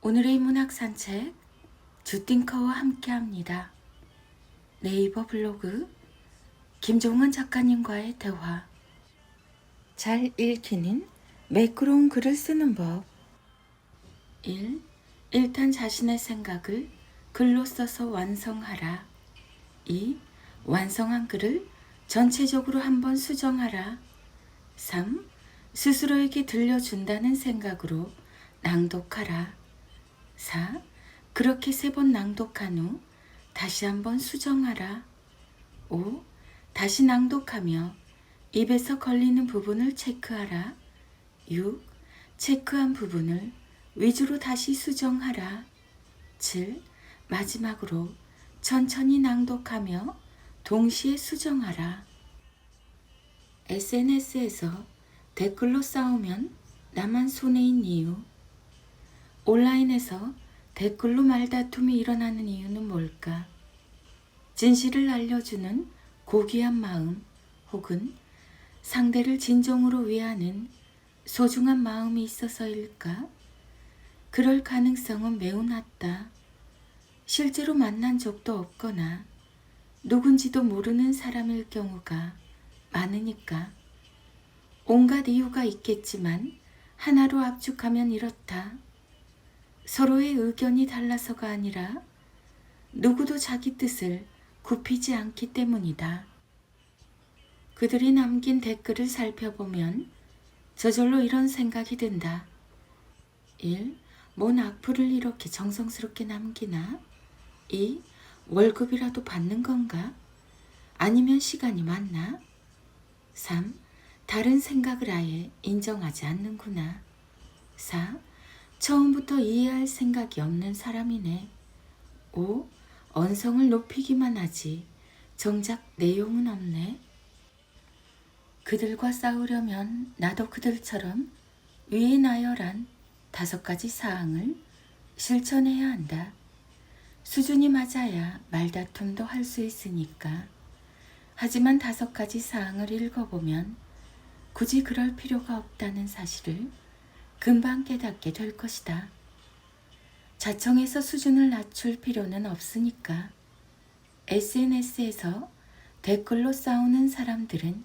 오늘의 문학 산책 주띵커와 함께합니다. 네이버 블로그 김종원 작가님과의 대화. 잘 읽히는 매끄러운 글을 쓰는 법. 1. 일단 자신의 생각을 글로 써서 완성하라. 2. 완성한 글을 전체적으로 한번 수정하라. 3. 스스로에게 들려준다는 생각으로 낭독하라. 4. 그렇게 3번 낭독한 후 다시 한번 수정하라. 5. 다시 낭독하며 입에서 걸리는 부분을 체크하라. 6. 체크한 부분을 위주로 다시 수정하라. 7. 마지막으로 천천히 낭독하며 동시에 수정하라. SNS에서 댓글로 싸우면 나만 손해인 이유. 온라인에서 댓글로 말다툼이 일어나는 이유는 뭘까? 진실을 알려주는 고귀한 마음 혹은 상대를 진정으로 위하는 소중한 마음이 있어서일까? 그럴 가능성은 매우 낮다. 실제로 만난 적도 없거나 누군지도 모르는 사람일 경우가 많으니까. 온갖 이유가 있겠지만 하나로 압축하면 이렇다. 서로의 의견이 달라서가 아니라 누구도 자기 뜻을 굽히지 않기 때문이다. 그들이 남긴 댓글을 살펴보면 저절로 이런 생각이 든다. 1. 뭔 악플을 이렇게 정성스럽게 남기나? 2. 월급이라도 받는 건가? 아니면 시간이 많나? 3. 다른 생각을 아예 인정하지 않는구나. 4. 처음부터 이해할 생각이 없는 사람이네. 5. 언성을 높이기만 하지 정작 내용은 없네. 그들과 싸우려면 나도 그들처럼 위에 나열한 5가지 사항을 실천해야 한다. 수준이 맞아야 말다툼도 할 수 있으니까. 하지만 5가지 사항을 읽어보면 굳이 그럴 필요가 없다는 사실을 금방 깨닫게 될 것이다. 자청해서 수준을 낮출 필요는 없으니까. SNS에서 댓글로 싸우는 사람들은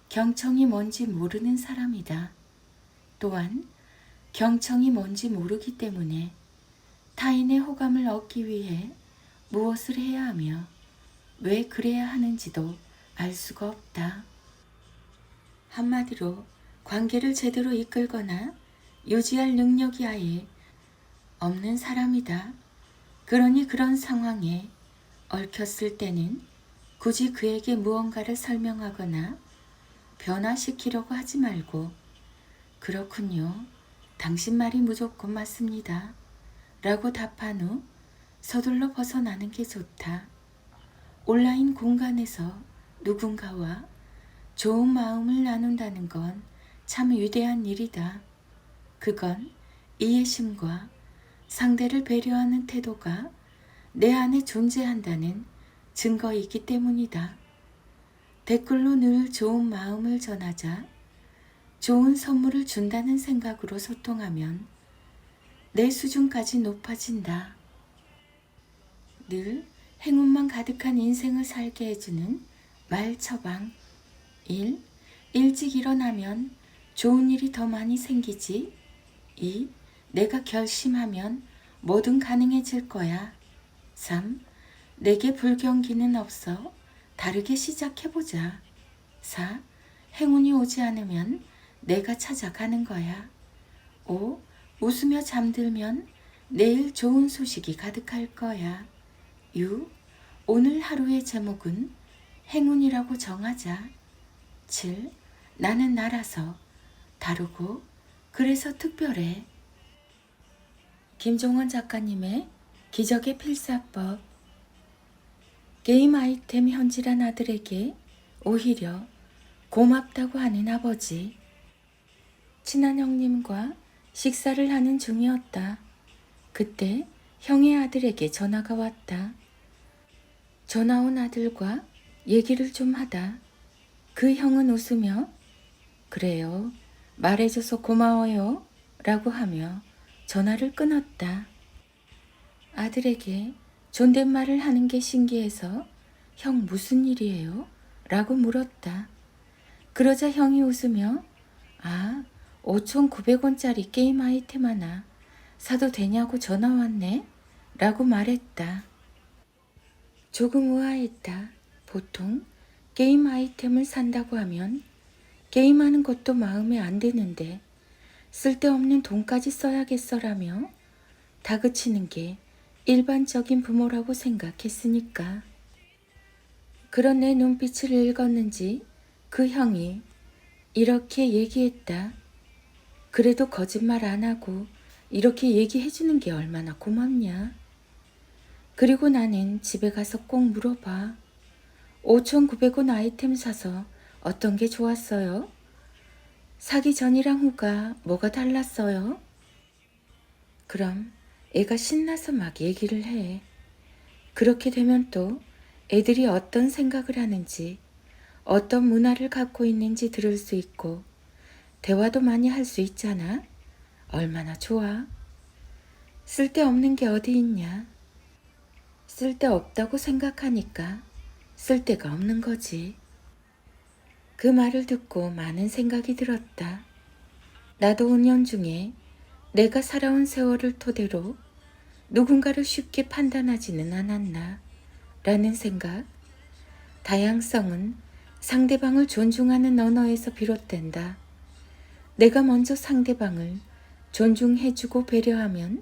경청이 뭔지 모르는 사람이다. 또한 경청이 뭔지 모르기 때문에 타인의 호감을 얻기 위해 무엇을 해야 하며 왜 그래야 하는지도 알 수가 없다. 한마디로 관계를 제대로 이끌거나 유지할 능력이 아예 없는 사람이다. 그러니 그런 상황에 얽혔을 때는 굳이 그에게 무언가를 설명하거나 변화시키려고 하지 말고 그렇군요. 당신 말이 무조건 맞습니다. 라고 답한 후 서둘러 벗어나는 게 좋다. 온라인 공간에서 누군가와 좋은 마음을 나눈다는 건 참 위대한 일이다. 그건 이해심과 상대를 배려하는 태도가 내 안에 존재한다는 증거이기 때문이다. 댓글로 늘 좋은 마음을 전하자 좋은 선물을 준다는 생각으로 소통하면 내 수준까지 높아진다. 늘 행운만 가득한 인생을 살게 해주는 말 처방. 1. 일찍 일어나면 좋은 일이 더 많이 생기지. 2. 내가 결심하면 뭐든 가능해질 거야. 3. 내게 불경기는 없어. 다르게 시작해보자. 4. 행운이 오지 않으면 내가 찾아가는 거야. 5. 웃으며 잠들면 내일 좋은 소식이 가득할 거야. 6. 오늘 하루의 제목은 행운이라고 정하자. 7. 나는 나라서 다르고 그래서 특별해. 김종원 작가님의 기적의 필사법. 게임 아이템 현질한 아들에게 오히려 고맙다고 하는 아버지. 친한 형님과 식사를 하는 중이었다. 그때 형의 아들에게 전화가 왔다. 전화 온 아들과 얘기를 좀 하다 그 형은 웃으며 그래요. 말해줘서 고마워요. 라고 하며 전화를 끊었다. 아들에게 존댓말을 하는 게 신기해서 형 무슨 일이에요? 라고 물었다. 그러자 형이 웃으며 5,900원짜리 게임 아이템 하나 사도 되냐고 전화 왔네? 라고 말했다. 조금 우아했다. 보통 게임 아이템을 산다고 하면 게임하는 것도 마음에 안 드는데 쓸데없는 돈까지 써야겠어라며 다그치는 게 일반적인 부모라고 생각했으니까. 그런 내 눈빛을 읽었는지 그 형이 이렇게 얘기했다. 그래도 거짓말 안 하고 이렇게 얘기해 주는 게 얼마나 고맙냐. 그리고 나는 집에 가서 꼭 물어봐. 5,900원 아이템 사서 어떤 게 좋았어요? 사기 전이랑 후가 뭐가 달랐어요? 그럼 애가 신나서 막 얘기를 해. 그렇게 되면 또 애들이 어떤 생각을 하는지, 어떤 문화를 갖고 있는지 들을 수 있고 대화도 많이 할 수 있잖아. 얼마나 좋아. 쓸데없는 게 어디 있냐. 쓸데없다고 생각하니까 쓸데가 없는 거지. 그 말을 듣고 많은 생각이 들었다. 나도 은연중에 내가 살아온 세월을 토대로 누군가를 쉽게 판단하지는 않았나 라는 생각. 다양성은 상대방을 존중하는 언어에서 비롯된다. 내가 먼저 상대방을 존중해주고 배려하면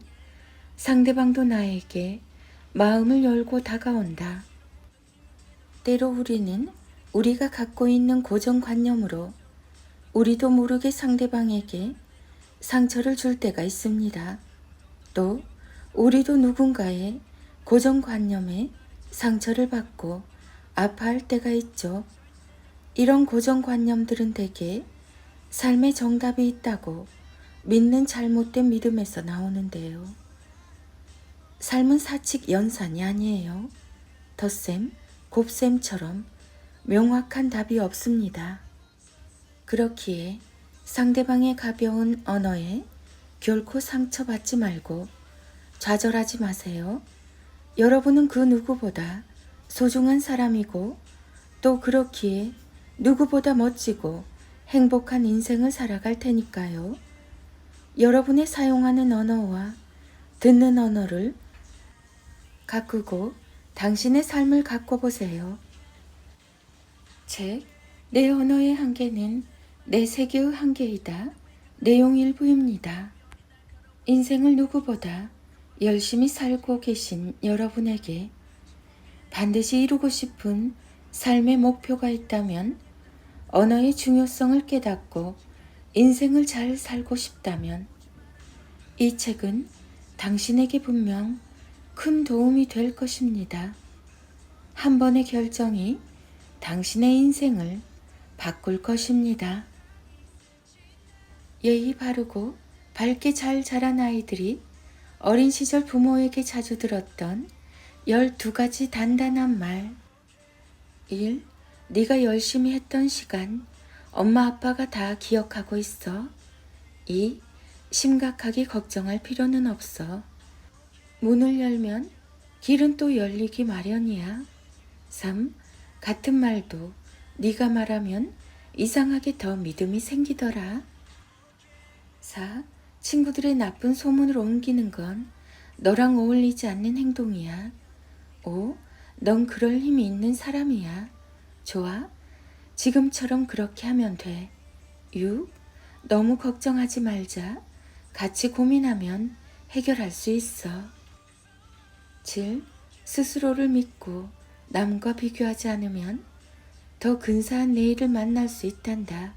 상대방도 나에게 마음을 열고 다가온다. 때로 우리는 우리가 갖고 있는 고정관념으로 우리도 모르게 상대방에게 상처를 줄 때가 있습니다. 또 우리도 누군가의 고정관념에 상처를 받고 아파할 때가 있죠. 이런 고정관념들은 대개 삶의 정답이 있다고 믿는 잘못된 믿음에서 나오는데요. 삶은 사칙 연산이 아니에요. 덧셈, 곱셈처럼 명확한 답이 없습니다. 그렇기에 상대방의 가벼운 언어에 결코 상처받지 말고 좌절하지 마세요. 여러분은 그 누구보다 소중한 사람이고 또 그렇기에 누구보다 멋지고 행복한 인생을 살아갈 테니까요. 여러분의 사용하는 언어와 듣는 언어를 가꾸고 당신의 삶을 가꿔보세요. 책, 내 언어의 한계는 내 세계의 한계이다. 내용 일부입니다. 인생을 누구보다 열심히 살고 계신 여러분에게 반드시 이루고 싶은 삶의 목표가 있다면, 언어의 중요성을 깨닫고 인생을 잘 살고 싶다면 이 책은 당신에게 분명 큰 도움이 될 것입니다. 한 번의 결정이 당신의 인생을 바꿀 것입니다. 예의 바르고 밝게 잘 자란 아이들이 어린 시절 부모에게 자주 들었던 12가지 단단한 말. 1. 네가 열심히 했던 시간 엄마 아빠가 다 기억하고 있어. 2. 심각하게 걱정할 필요는 없어. 문을 열면 길은 또 열리기 마련이야. 3. 같은 말도 네가 말하면 이상하게 더 믿음이 생기더라. 4. 친구들의 나쁜 소문을 옮기는 건 너랑 어울리지 않는 행동이야. 5. 넌 그럴 힘이 있는 사람이야. 좋아. 지금처럼 그렇게 하면 돼. 6. 너무 걱정하지 말자. 같이 고민하면 해결할 수 있어. 7. 스스로를 믿고 남과 비교하지 않으면 더 근사한 내일을 만날 수 있단다.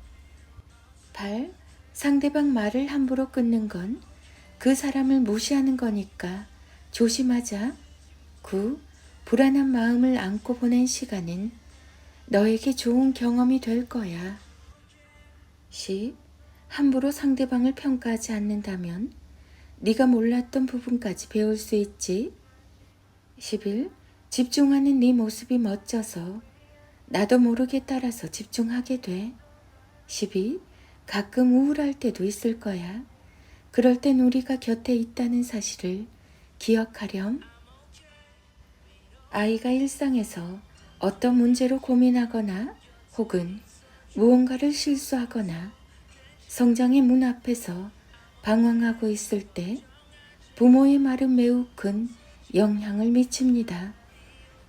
8. 상대방 말을 함부로 끊는 건 그 사람을 무시하는 거니까 조심하자. 9. 불안한 마음을 안고 보낸 시간은 너에게 좋은 경험이 될 거야. 10. 함부로 상대방을 평가하지 않는다면 네가 몰랐던 부분까지 배울 수 있지. 11. 집중하는 네 모습이 멋져서 나도 모르게 따라서 집중하게 돼. 12. 가끔 우울할 때도 있을 거야. 그럴 땐 우리가 곁에 있다는 사실을 기억하렴. 아이가 일상에서 어떤 문제로 고민하거나 혹은 무언가를 실수하거나 성장의 문 앞에서 방황하고 있을 때 부모의 말은 매우 큰 영향을 미칩니다.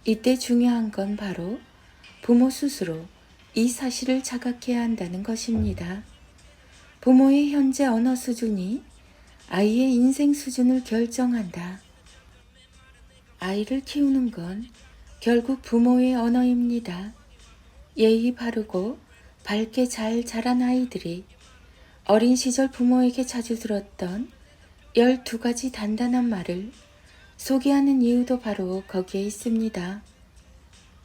이때 중요한 건 바로 부모 스스로 이 사실을 자각해야 한다는 것입니다. 부모의 현재 언어 수준이 아이의 인생 수준을 결정한다. 아이를 키우는 건 결국 부모의 언어입니다. 예의 바르고 밝게 잘 자란 아이들이 어린 시절 부모에게 자주 들었던 12가지 단단한 말을 소개하는 이유도 바로 거기에 있습니다.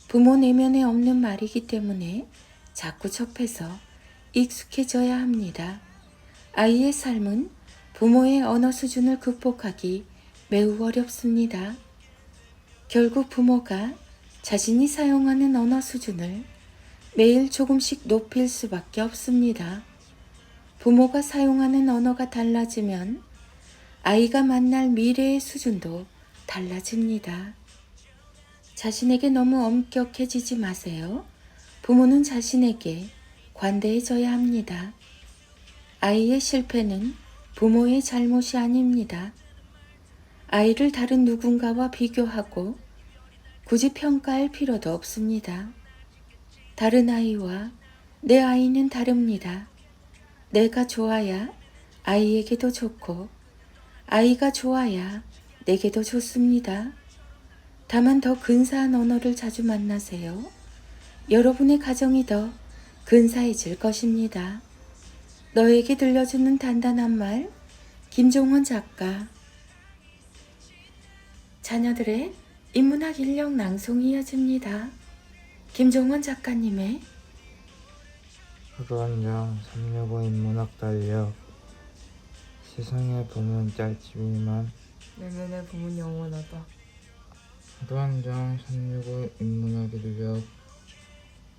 부모 내면에 없는 말이기 때문에 자꾸 접해서 익숙해져야 합니다. 아이의 삶은 부모의 언어 수준을 극복하기 매우 어렵습니다. 결국 부모가 자신이 사용하는 언어 수준을 매일 조금씩 높일 수밖에 없습니다. 부모가 사용하는 언어가 달라지면 아이가 만날 미래의 수준도 달라집니다. 자신에게 너무 엄격해지지 마세요. 부모는 자신에게 관대해져야 합니다. 아이의 실패는 부모의 잘못이 아닙니다. 아이를 다른 누군가와 비교하고 굳이 평가할 필요도 없습니다. 다른 아이와 내 아이는 다릅니다. 내가 좋아야 아이에게도 좋고 아이가 좋아야 내게도 좋습니다. 다만 더 근사한 언어를 자주 만나세요. 여러분의 가정이 더 근사해질 것입니다. 너에게 들려주는 단단한 말, 김종원 작가. 자녀들의 인문학 인력 낭송이 이어집니다. 김종원 작가님의 하루 한 장 365 인문학 달력. 세상의 봄은 짧지만 내면의 봄은 영원하다. 하루 한 장 365 인문학 인력.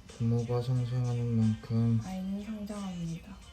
부모가 성장하는 만큼 아이는 성장합니다.